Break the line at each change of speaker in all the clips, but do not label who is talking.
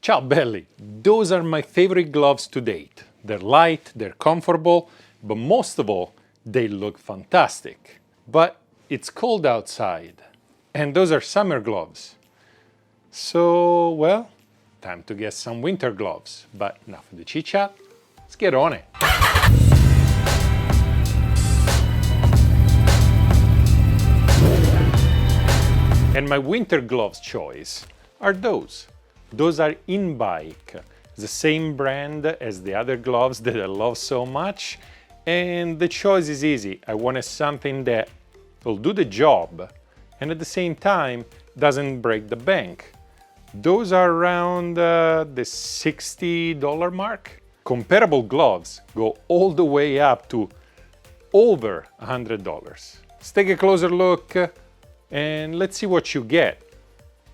Ciao belli! Those are my favorite gloves to date. They're light, they're comfortable, but most of all, they look fantastic. But it's cold outside, and those are summer gloves. So, well, time to get some winter gloves. But enough of the chit-chat, let's get on it. And my winter gloves choice are those. Those are INBIKE, the same brand as the other gloves that I love so much. And the choice is easy. I wanted something that will do the job and at the same time doesn't break the bank. Those are around the $60 mark. Comparable gloves go all the way up to over $100. Let's take a closer look and let's see what you get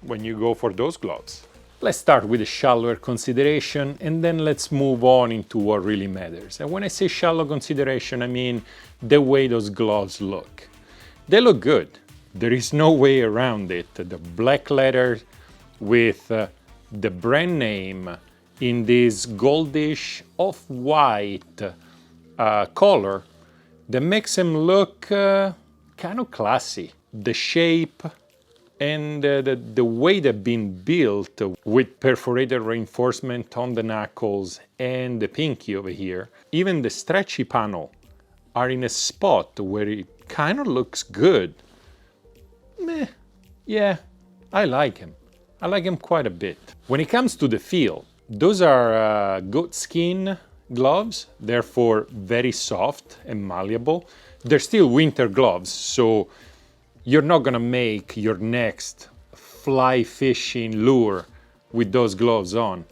when you go for those gloves. Let's start with a shallower consideration and then let's move on into what really matters. And when I say shallow consideration, I mean the way those gloves look. They look good. There is no way around it. The black leather with the brand name in this goldish off-white color that makes them look kind of classy. The shape and the way they've been built with perforated reinforcement on the knuckles and the pinky over here. Even the stretchy panel are in a spot where it kind of looks good. Meh, yeah, I like them. I like them quite a bit. When it comes to the feel, those are goat skin gloves, therefore very soft and malleable. They're still winter gloves, so you're not gonna make your next fly fishing lure with those gloves on.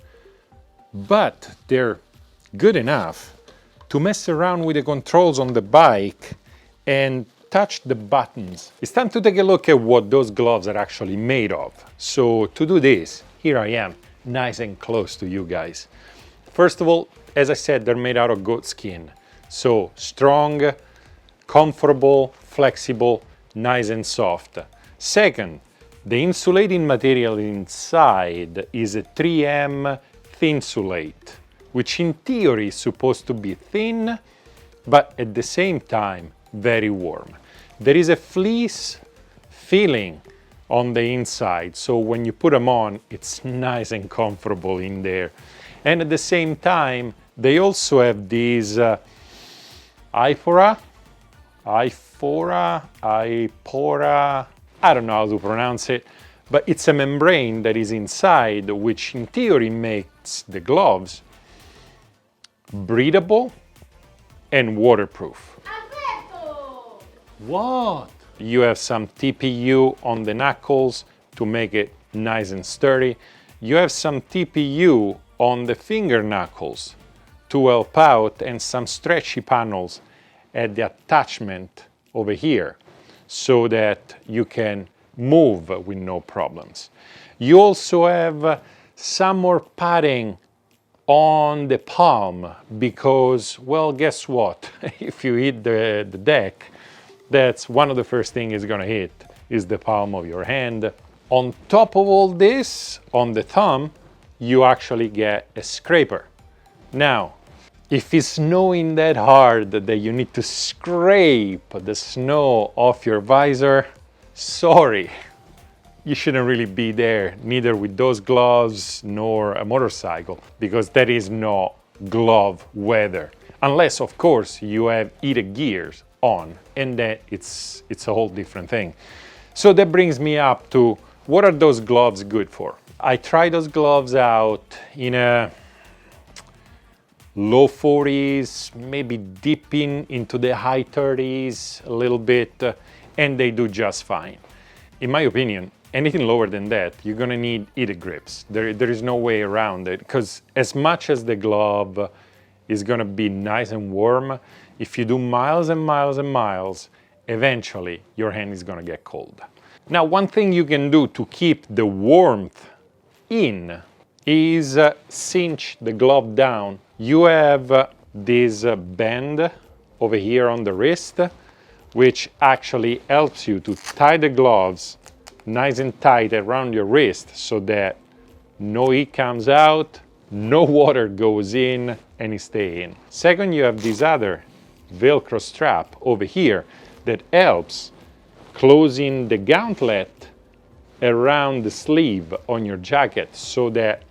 But they're good enough to mess around with the controls on the bike and touch the buttons. It's time to take a look at what those gloves are actually made of. So to do this, here I am, nice and close to you guys. First of all, as I said, they're made out of goat skin. So strong, comfortable, flexible, nice and soft. Second, the insulating material inside is a 3M Thinsulate, which in theory is supposed to be thin, but at the same time, very warm. There is a fleece feeling on the inside, so when you put them on, it's nice and comfortable in there. And at the same time, they also have these Ipora, I don't know how to pronounce it, but it's a membrane that is inside, which in theory makes the gloves breathable and waterproof.
Alberto!
What? You have some TPU on the knuckles to make it nice and sturdy. You have some TPU on the finger knuckles to help out, and some stretchy panels at the attachment over here so that you can move with no problems. You also have some more padding on the palm because, well, guess what? If you hit the deck, that's one of the first things it's gonna hit is the palm of your hand. On top of all this, on the thumb, you actually get a scraper. Now, if it's snowing that hard that you need to scrape the snow off your visor, sorry, you shouldn't really be there, neither with those gloves nor a motorcycle, because that is not glove weather. Unless, of course, you have heated gears on, and then it's a whole different thing. So that brings me up to, what are those gloves good for? I tried those gloves out in a low 40s, maybe dipping into the high 30s a little bit, and they do just fine. In my opinion, anything lower than that, you're gonna need heated grips. There is no way around it, because as much as the glove is gonna be nice and warm, if you do miles and miles and miles, eventually your hand is gonna get cold. Now, one thing you can do to keep the warmth in is cinch the glove down. You have this band over here on the wrist, which actually helps you to tie the gloves nice and tight around your wrist so that no heat comes out, no water goes in, and it stays in. Second, you have this other Velcro strap over here that helps closing the gauntlet around the sleeve on your jacket so that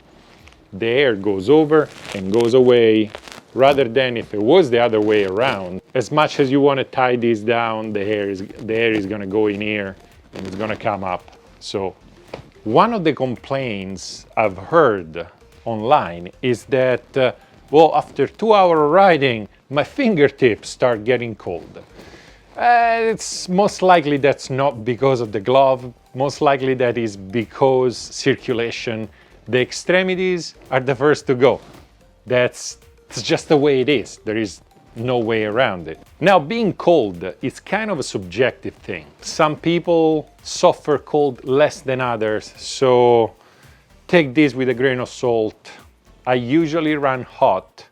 the air goes over and goes away, rather than if it was the other way around. As much as you want to tie this down, the air is going to go in here and it's going to come up. So one of the complaints I've heard online is that, well, after 2 hour riding, my fingertips start getting cold. It's most likely that's not because of the glove. Most likely that is because circulation. The extremities are the first to go. That's just the way it is. There is no way around it. Now, being cold is kind of a subjective thing. Some people suffer cold less than others, so take this with a grain of salt. I usually run hot,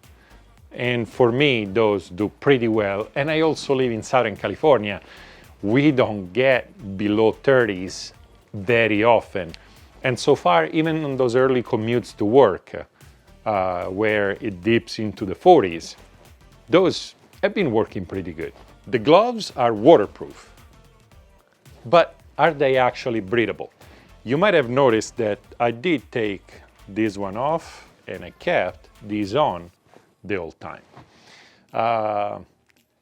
and for me, those do pretty well. And I also live in Southern California. We don't get below 30s very often. And so far, even on those early commutes to work, where it dips into the 40s, those have been working pretty good. The gloves are waterproof, but are they actually breathable? You might have noticed that I did take this one off and I kept these on the whole time.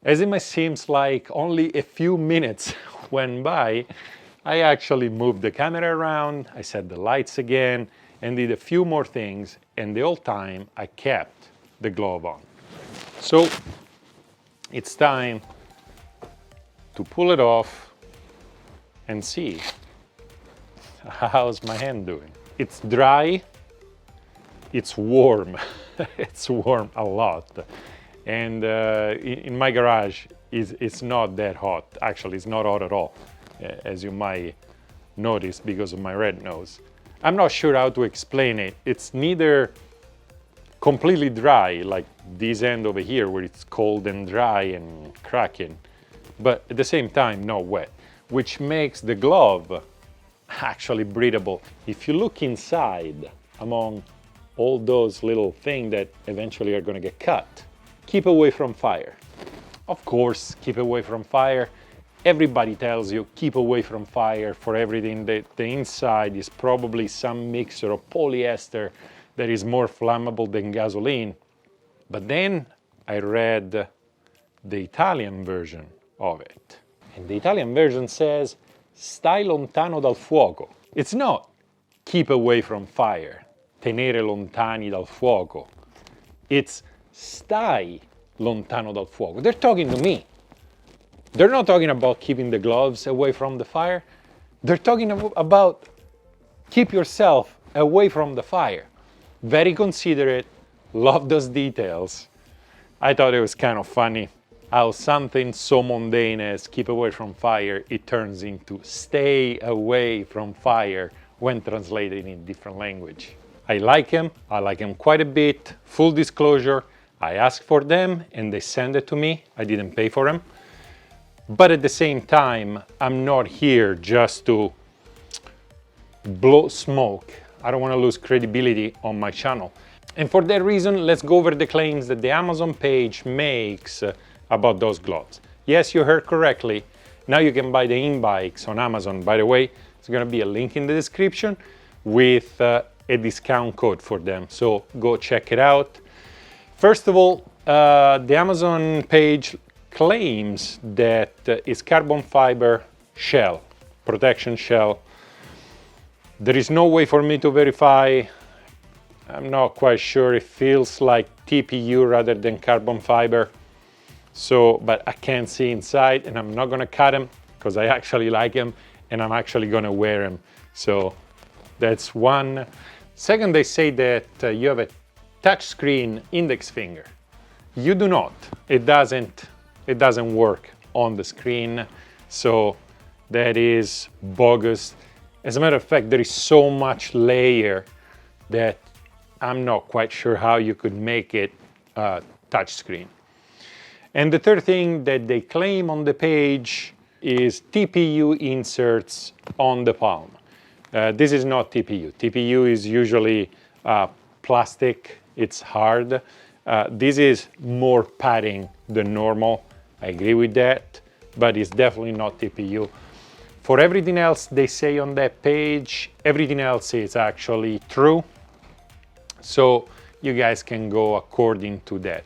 As it might seem like only a few minutes went by, I actually moved the camera around, I set the lights again, and did a few more things, and the whole time I kept the glove on. So it's time to pull it off and see how's my hand doing. It's dry, it's warm, it's warm a lot. And in my garage, it's not that hot. Actually, it's not hot at all, as you might notice because of my red nose. I'm not sure how to explain it. It's neither completely dry, like this end over here where it's cold and dry and cracking, but at the same time not wet, which makes the glove actually breathable. If you look inside among all those little things that eventually are going to get cut, keep away from fire. Of course, keep away from fire. Everybody tells you keep away from fire for everything. The inside is probably some mixture of polyester that is more flammable than gasoline. But then I read the Italian version of it. And the Italian version says, stai lontano dal fuoco. It's not keep away from fire, tenere lontani dal fuoco. It's stai lontano dal fuoco. They're talking to me. They're not talking about keeping the gloves away from the fire. They're talking about keep yourself away from the fire. Very considerate, love those details. I thought it was kind of funny how something so mundane as keep away from fire, it turns into stay away from fire when translated in different language. I like them quite a bit. Full disclosure, I asked for them and they sent it to me. I didn't pay for them. But at the same time, I'm not here just to blow smoke. I don't want to lose credibility on my channel. And for that reason, let's go over the claims that the Amazon page makes about those gloves. Yes, you heard correctly. Now you can buy the INBIKEs on Amazon. By the way, there's going to be a link in the description with a discount code for them. So go check it out. First of all, the Amazon page claims that it's carbon fiber shell, protection shell. There is no way for me to verify. I'm not quite sure. It feels like TPU rather than carbon fiber. So, but I can't see inside and I'm not gonna cut them because I actually like them and I'm actually gonna wear them. So that's one. Second, they say that you have a touchscreen index finger. You do not. It doesn't work on the screen, so that is bogus. As a matter of fact, there is so much layer that I'm not quite sure how you could make it touchscreen. And the third thing that they claim on the page is TPU inserts on the palm. This is not TPU. TPU is usually plastic, it's hard. This is more padding than normal. I agree with that, but it's definitely not TPU. For everything else they say on that page, everything else is actually true. So you guys can go according to that.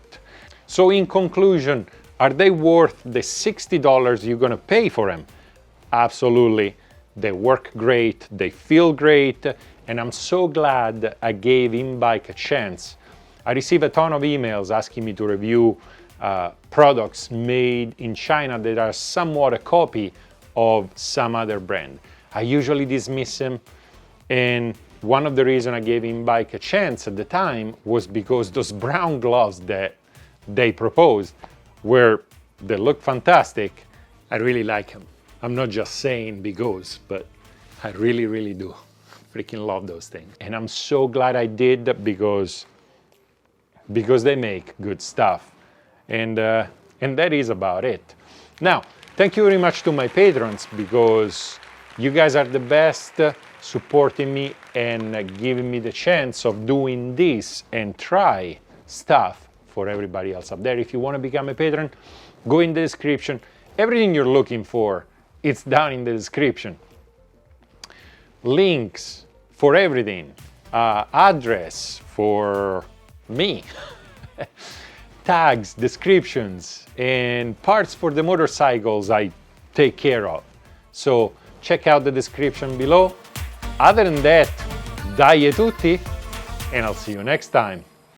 So in conclusion, are they worth the $60 you're gonna pay for them? Absolutely. They work great, they feel great, and I'm so glad I gave INBIKE a chance. I receive a ton of emails asking me to review products made in China that are somewhat a copy of some other brand. I usually dismiss them, and one of the reasons I gave INBIKE a chance at the time was because those brown gloves that they proposed they look fantastic. I really like them. I'm not just saying because, but I really, really do. Freaking love those things. And I'm so glad I did because they make good stuff. And that is about it. Now, thank you very much to my patrons, because you guys are the best, supporting me and giving me the chance of doing this and try stuff for everybody else up there. If you want to become a patron, go in the description. Everything you're looking for, it's down in the description. Links for everything, address for me, tags, descriptions, and parts for the motorcycles I take care of. So check out the description below. Other than that, dai tutti, and I'll see you next time.